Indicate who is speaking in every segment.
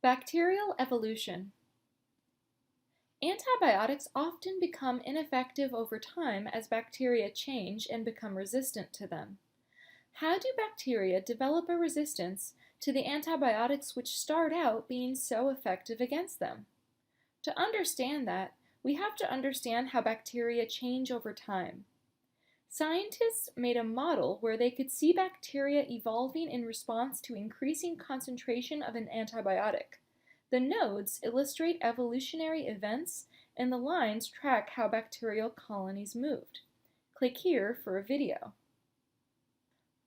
Speaker 1: Bacterial evolution. Antibiotics often become ineffective over time as bacteria change and become resistant to them. How do bacteria develop a resistance to the antibiotics which start out being so effective against them? To understand that, we have to understand how bacteria change over time. Scientists made a model where they could see bacteria evolving in response to increasing concentration of an antibiotic. The nodes illustrate evolutionary events, and the lines track how bacterial colonies moved. Click here for a video.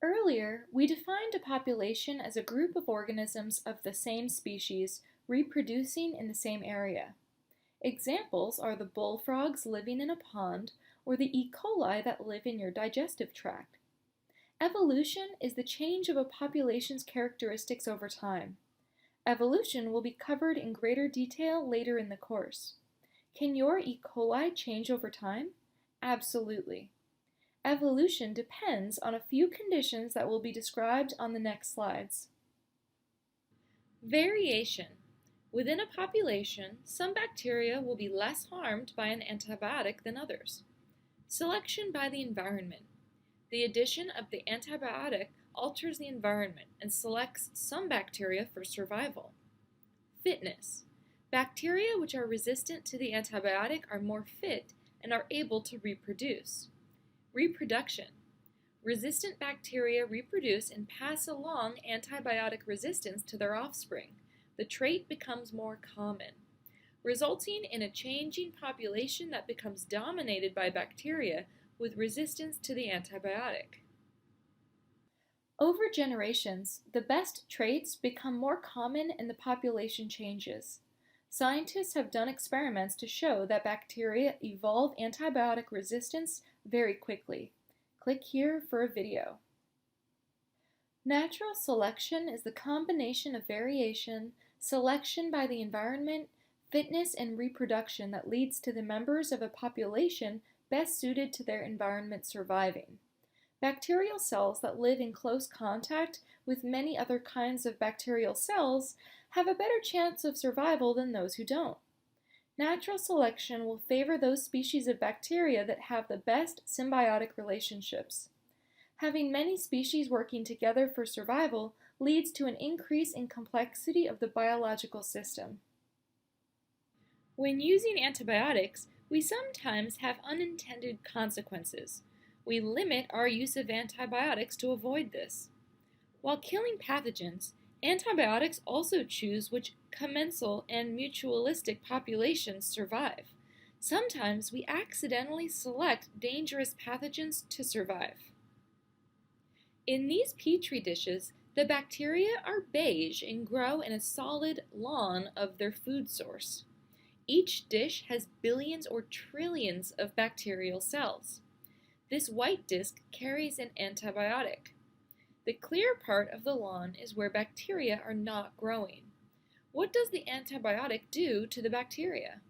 Speaker 1: Earlier, we defined a population as a group of organisms of the same species reproducing in the same area. Examples are the bullfrogs living in a pond or the E. coli that live in your digestive tract. Evolution is the change of a population's characteristics over time. Evolution will be covered in greater detail later in the course. Can your E. coli change over time? Absolutely. Evolution depends on a few conditions that will be described on the next slides. Variation. Within a population, some bacteria will be less harmed by an antibiotic than others. Selection by the environment. The addition of the antibiotic alters the environment and selects some bacteria for survival. Fitness. Bacteria which are resistant to the antibiotic are more fit and are able to reproduce. Reproduction. Resistant bacteria reproduce and pass along antibiotic resistance to their offspring. The trait becomes more common, resulting in a changing population that becomes dominated by bacteria with resistance to the antibiotic. Over generations, the best traits become more common and the population changes. Scientists have done experiments to show that bacteria evolve antibiotic resistance very quickly. Click here for a video. Natural selection is the combination of variation, selection by the environment, fitness, and reproduction that leads to the members of a population best suited to their environment surviving. Bacterial cells that live in close contact with many other kinds of bacterial cells have a better chance of survival than those who don't. Natural selection will favor those species of bacteria that have the best symbiotic relationships. Having many species working together for survival leads to an increase in complexity of the biological system. When using antibiotics, we sometimes have unintended consequences. We limit our use of antibiotics to avoid this. While killing pathogens, antibiotics also choose which commensal and mutualistic populations survive. Sometimes we accidentally select dangerous pathogens to survive. In these petri dishes, the bacteria are beige and grow in a solid lawn of their food source. Each dish has billions or trillions of bacterial cells. This white disc carries an antibiotic. The clear part of the lawn is where bacteria are not growing. What does the antibiotic do to the bacteria?